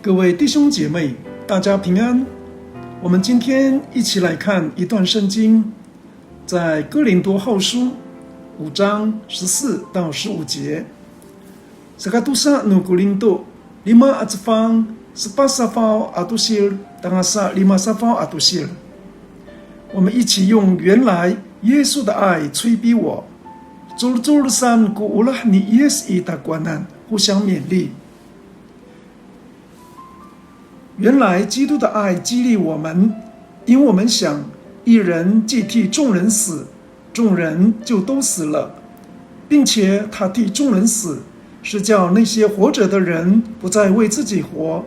各位弟兄姐妹，大家平安。我们今天一起来看一段圣经，在哥林多后书5章14到15节。Sakatusa no Korinto 5 at safang sepasafaw atusil tangasa 5 safaw atusil。我们一起用原来耶稣的爱催逼我，Zulsan ku ulah ni Yes itakwanan， 互相勉励。原来基督的爱激励我们，因我们想，一人既替众人死，众人就都死了，并且他替众人死，是叫那些活着的人不再为自己活，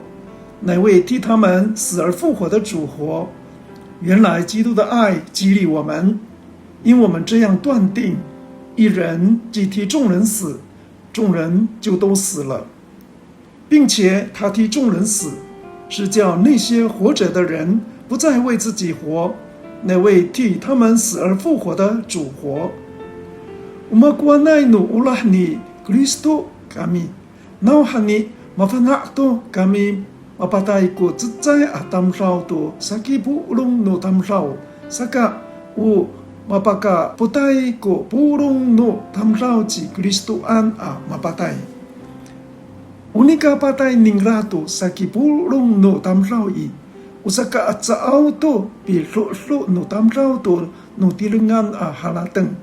乃为替他们死而复活的主活。原来基督的爱激励我们，因我们这样断定，一人既替众人死，众人就都死了，并且他替众人死，是叫那些活着的人不再为自己活，乃为替他们死而复活的主活。Umakuanay no ulah ni Kristo kami, nauhani mafanakto kami mapatay ko tsutsay atamraw to sakipulong no tamraw, saka u mapaka putay ko purong no tamraw si Kristoan a mapatay.Unika patay ning rato sa kipulong no tamraw usaka at sa auto pilso no tamraw to no tilingan a halateng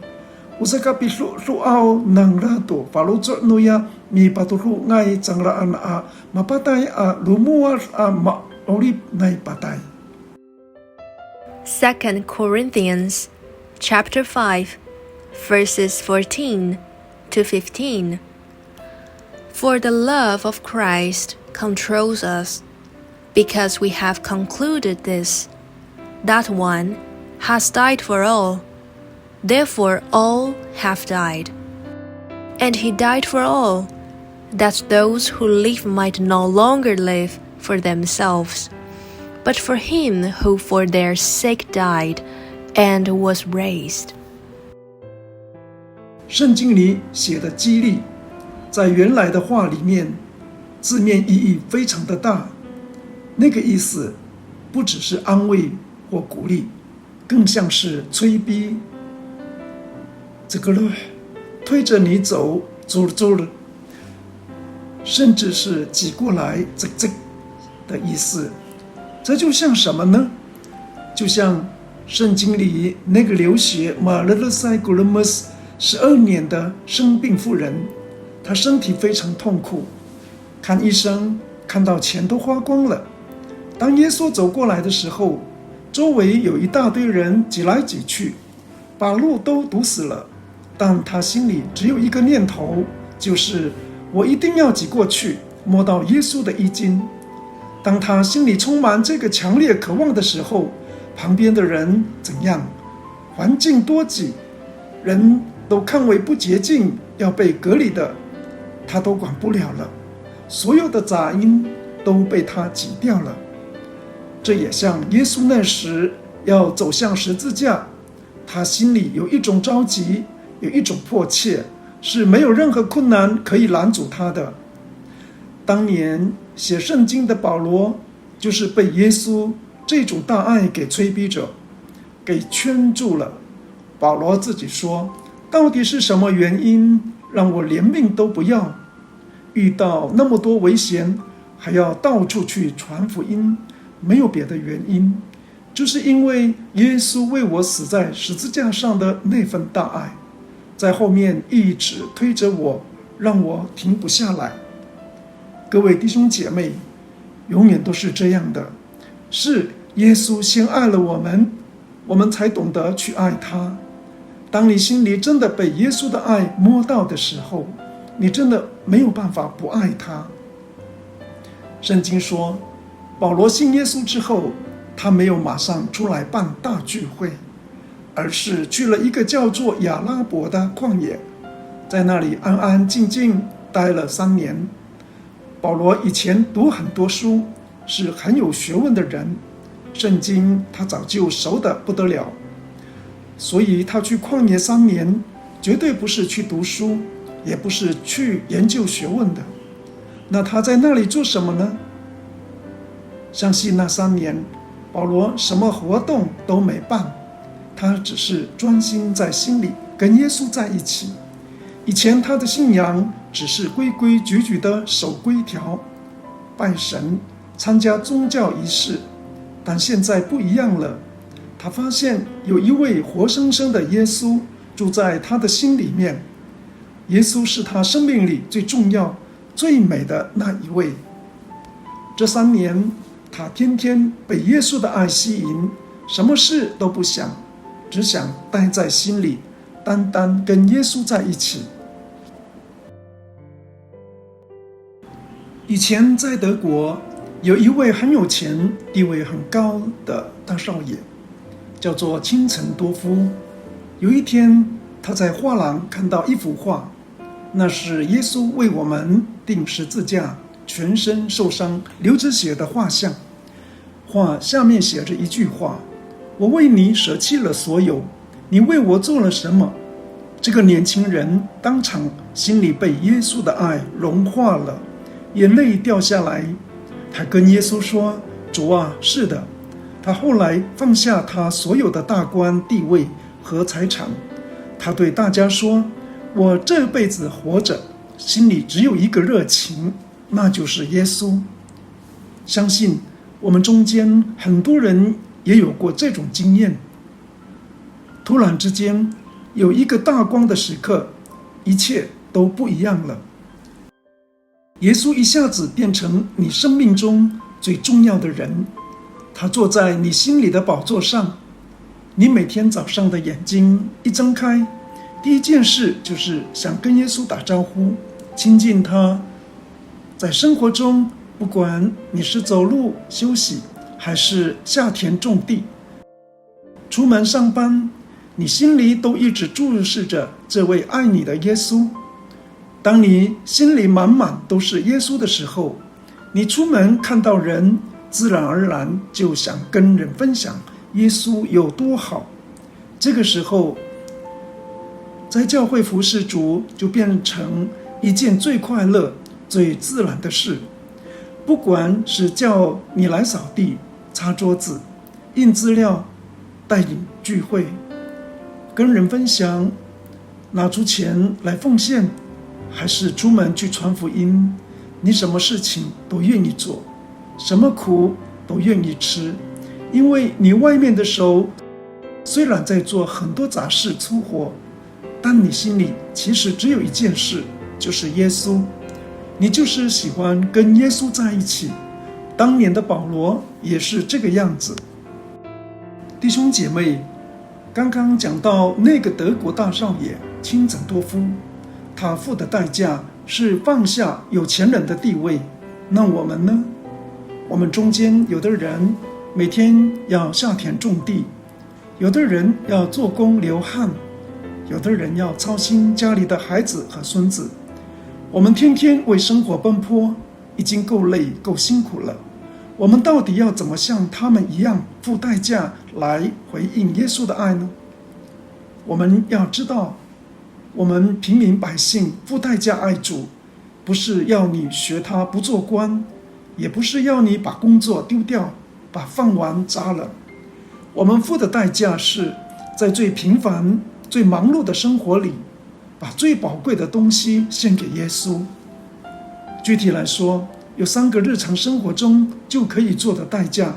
usaka pilso aw ng rato palutso no ya mi paturo ngay changraan a mapatay a lumuwas a maolip nay patay. 2 Corinthians chapter 5 verses 14 to 15.For the love of Christ controls us, because we have concluded this, that one has died for all, therefore all have died. And he died for all, that those who live might no longer live for themselves, but for him who for their sake died and was raised. 圣经里写的激励在原来的话里面，字面意义非常的大，那个意思不只是安慰或鼓励，更像是催逼。这个路推着你走，走了走了，甚至是挤过来，这的意思。这就像什么呢？就像圣经里那个流血马勒勒塞古勒姆斯12年的生病妇人。他身体非常痛苦，看医生看到钱都花光了。当耶稣走过来的时候，周围有一大堆人挤来挤去，把路都堵死了。但他心里只有一个念头，就是我一定要挤过去，摸到耶稣的衣襟。当他心里充满这个强烈渴望的时候，旁边的人怎样？环境多挤，人都看为不洁净，要被隔离的。他都管不了了，所有的杂音都被他挤掉了。这也像耶稣那时要走向十字架，他心里有一种着急，有一种迫切，是没有任何困难可以拦阻他的。当年写圣经的保罗，就是被耶稣这种大爱给催逼着，给圈住了。保罗自己说，到底是什么原因让我连命都不要，遇到那么多危险还要到处去传福音？没有别的原因，就是因为耶稣为我死在十字架上的那份大爱，在后面一直推着我，让我停不下来。各位弟兄姐妹，永远都是这样的，是耶稣先爱了我们，我们才懂得去爱他。当你心里真的被耶稣的爱摸到的时候，你真的没有办法不爱他。圣经说，保罗信耶稣之后，他没有马上出来办大聚会，而是去了一个叫做亚拉伯的旷野，在那里安安静静待了3年。保罗以前读很多书，是很有学问的人，圣经他早就熟得不得了，所以他去旷野3年，绝对不是去读书，也不是去研究学问的。那他在那里做什么呢？相信那3年，保罗什么活动都没办，他只是专心在心里跟耶稣在一起。以前他的信仰只是规规矩矩的守规条、拜神、参加宗教仪式，但现在不一样了。他发现有一位活生生的耶稣住在他的心里面，耶稣是他生命里最重要、最美的那一位。这3年，他天天被耶稣的爱吸引，什么事都不想，只想待在心里，单单跟耶稣在一起。以前在德国，有一位很有钱、地位很高的大少爷，叫做钦岑多夫。有一天，他在画廊看到一幅画，那是耶稣为我们钉十字架，全身受伤流着血的画像。画下面写着一句话：我为你舍弃了所有，你为我做了什么？这个年轻人当场心里被耶稣的爱融化了，眼泪掉下来。他跟耶稣说：主啊，是的。他后来放下他所有的大官地位和财产，他对大家说：我这辈子活着，心里只有一个热情，那就是耶稣。相信我们中间很多人也有过这种经验，突然之间有一个大光的时刻，一切都不一样了。耶稣一下子变成你生命中最重要的人，他坐在你心里的宝座上。你每天早上的眼睛一睁开，第一件事就是想跟耶稣打招呼，亲近他。在生活中，不管你是走路休息，还是下田种地，出门上班，你心里都一直注视着这位爱你的耶稣。当你心里满满都是耶稣的时候，你出门看到人，自然而然就想跟人分享耶稣有多好。这个时候，在教会服侍主就变成一件最快乐、最自然的事。不管是叫你来扫地、擦桌子、印资料、带领聚会、跟人分享、拿出钱来奉献，还是出门去传福音，你什么事情都愿意做，什么苦都愿意吃，因为你外面的手虽然在做很多杂事粗活，但你心里其实只有一件事，就是耶稣。你就是喜欢跟耶稣在一起。当年的保罗也是这个样子。弟兄姐妹，刚刚讲到那个德国大少爷钦岑多夫，他付的代价是放下有钱人的地位。那我们呢？我们中间有的人每天要下田种地，有的人要做工流汗，有的人要操心家里的孩子和孙子。我们天天为生活奔波，已经够累够辛苦了。我们到底要怎么像他们一样付代价来回应耶稣的爱呢？我们要知道，我们平民百姓付代价爱主，不是要你学他不做官，也不是要你把工作丢掉，把饭碗砸了。我们付的代价是在最平凡、最忙碌的生活里，把最宝贵的东西献给耶稣。具体来说，有3个日常生活中就可以做的代价。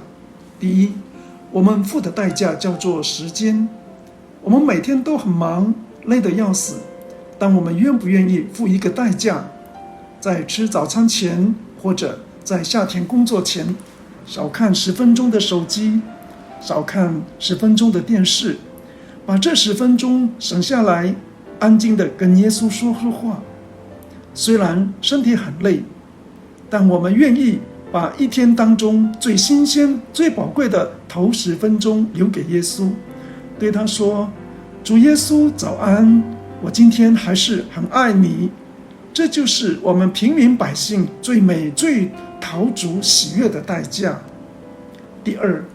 第一，我们付的代价叫做时间。我们每天都很忙，累得要死，但我们愿不愿意付一个代价，在吃早餐前或者在下田工作前，少看10分钟的手机，少看10分钟的电视，把这10分钟省下来，安静地跟耶稣说说话。虽然身体很累，但我们愿意把一天当中最新鲜、最宝贵的头10分钟留给耶稣，对他说：主耶稣早安，我今天还是很爱你。这就是我们平民百姓最美、最讨主喜悦的代价。第二，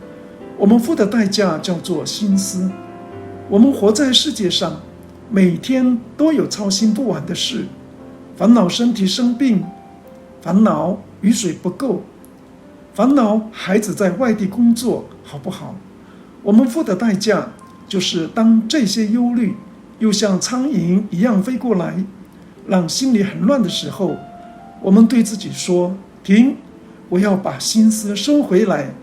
我们付的代价叫做心思。我们活在世界上，每天都有操心不完的事，烦恼身体生病，烦恼雨水不够，烦恼孩子在外地工作好不好。我们付的代价就是当这些忧虑又像苍蝇一样飞过来，让心里很乱的时候，我们对自己说，停，我要把心思收回来，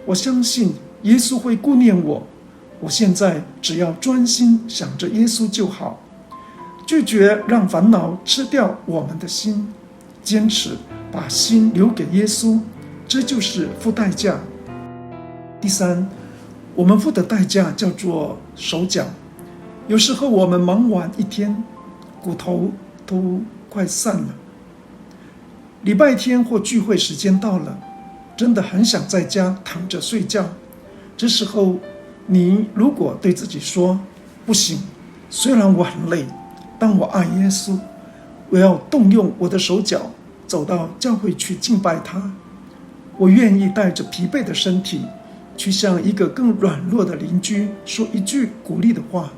我相信耶稣会顾念我，我现在只要专心想着耶稣就好。拒绝让烦恼吃掉我们的心，坚持把心留给耶稣，这就是付代价。第三，我们付的代价叫做手脚。有时候我们忙完一天，骨头都快散了，礼拜天或聚会时间到了，真的很想在家躺着睡觉。这时候你如果对自己说，不行，虽然我很累，但我爱耶稣，我要动用我的手脚走到教会去敬拜他，我愿意带着疲惫的身体去向一个更软弱的邻居说一句鼓励的话。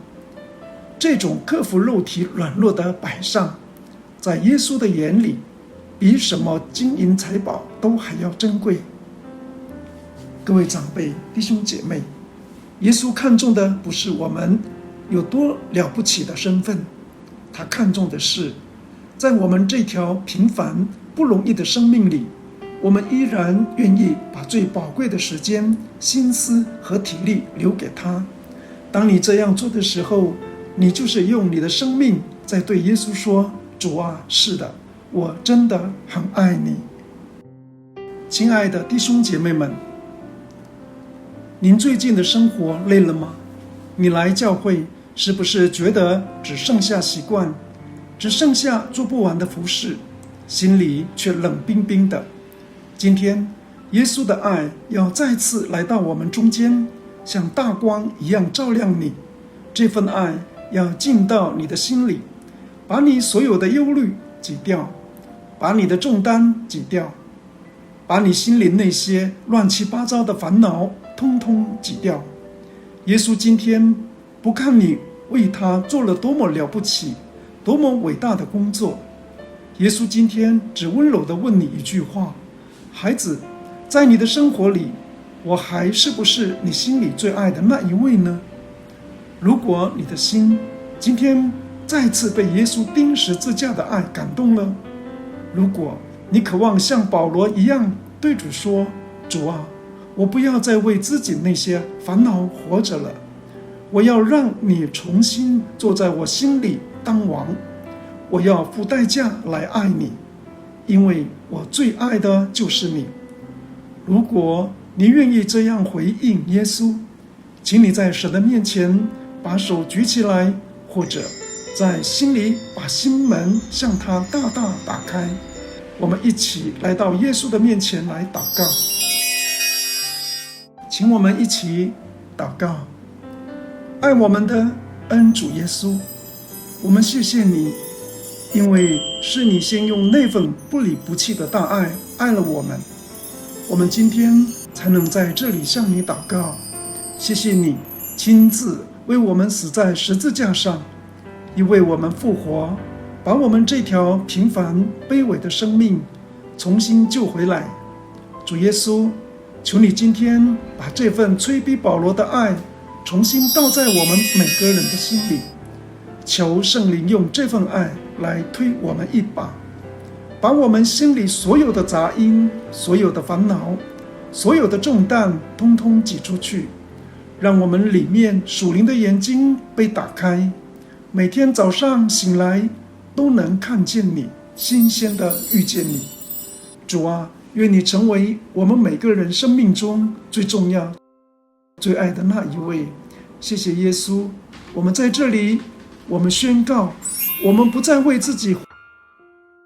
这种克服肉体软弱的摆上，在耶稣的眼里比什么金银财宝都还要珍贵。各位长辈、弟兄姐妹，耶稣看重的不是我们有多了不起的身份，他看重的是在我们这条平凡不容易的生命里，我们依然愿意把最宝贵的时间、心思和体力留给他。当你这样做的时候，你就是用你的生命在对耶稣说，主啊，是的，我真的很爱你。亲爱的弟兄姐妹们，您最近的生活累了吗？你来教会是不是觉得只剩下习惯，只剩下做不完的服事，心里却冷冰冰的？今天耶稣的爱要再次来到我们中间，像大光一样照亮你。这份爱要进到你的心里，把你所有的忧虑挤掉，把你的重担挤掉，把你心里那些乱七八糟的烦恼通通挤掉。耶稣今天不看你为他做了多么了不起、多么伟大的工作，耶稣今天只温柔地问你一句话，孩子，在你的生活里，我还是不是你心里最爱的那一位呢？如果你的心今天再次被耶稣钉十字架的爱感动了，如果你渴望像保罗一样对主说，主啊，我不要再为自己那些烦恼活着了，我要让你重新坐在我心里当王，我要付代价来爱你，因为我最爱的就是你。如果你愿意这样回应耶稣，请你在神的面前把手举起来，或者在心里把心门向他大大打开。我们一起来到耶稣的面前来祷告。请我们一起祷告。爱我们的恩主耶稣，我们谢谢你，因为是你先用那份不离不弃的大爱爱了我们，我们今天才能在这里向你祷告。谢谢你亲自为我们死在十字架上，亦为我们复活，把我们这条平凡卑微的生命重新救回来。主耶稣，求你今天把这份催逼保罗的爱重新倒在我们每个人的心里，求圣灵用这份爱来推我们一把，把我们心里所有的杂音、所有的烦恼、所有的重担通通挤出去，让我们里面属灵的眼睛被打开，每天早上醒来都能看见你，新鲜的遇见你。主啊，愿你成为我们每个人生命中最重要、最爱的那一位。谢谢耶稣，我们在这里，我们宣告，我们不再为自己，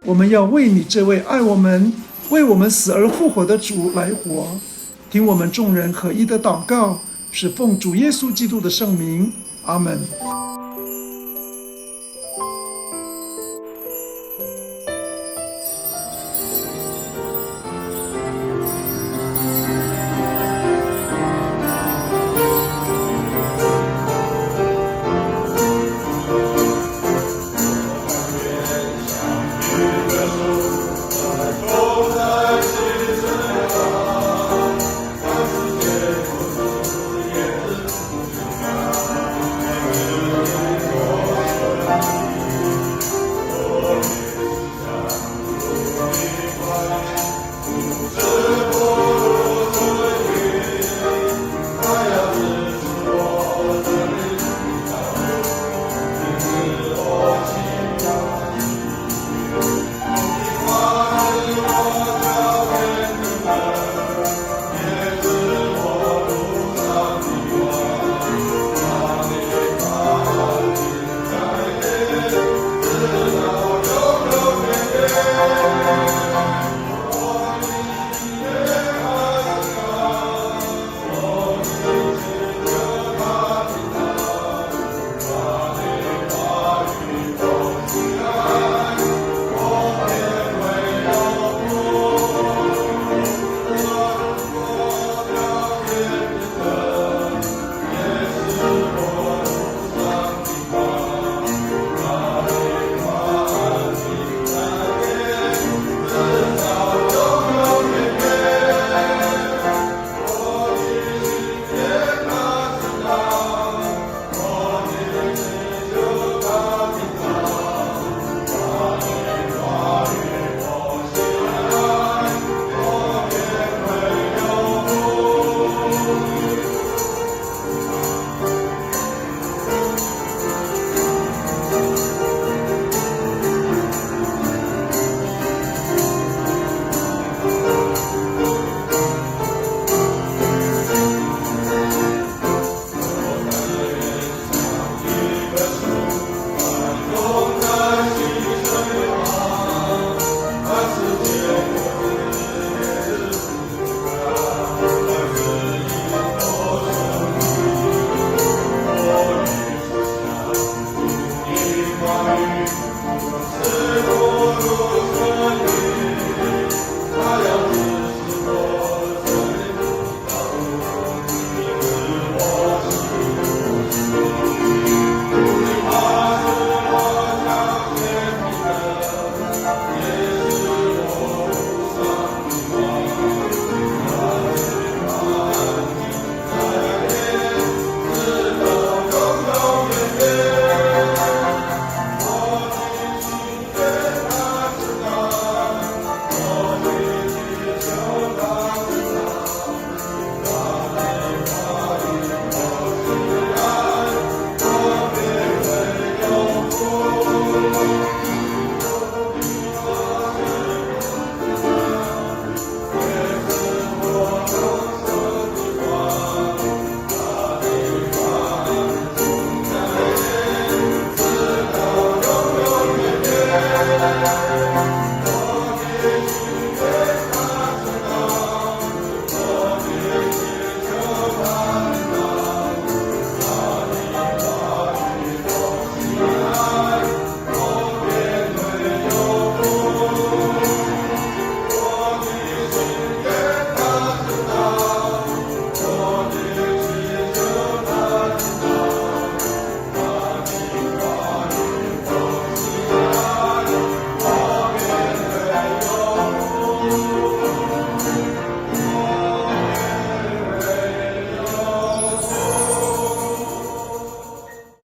我们要为你这位爱我们、为我们死而复活的主来活。听我们众人合一的祷告，是奉主耶稣基督的圣名，阿们。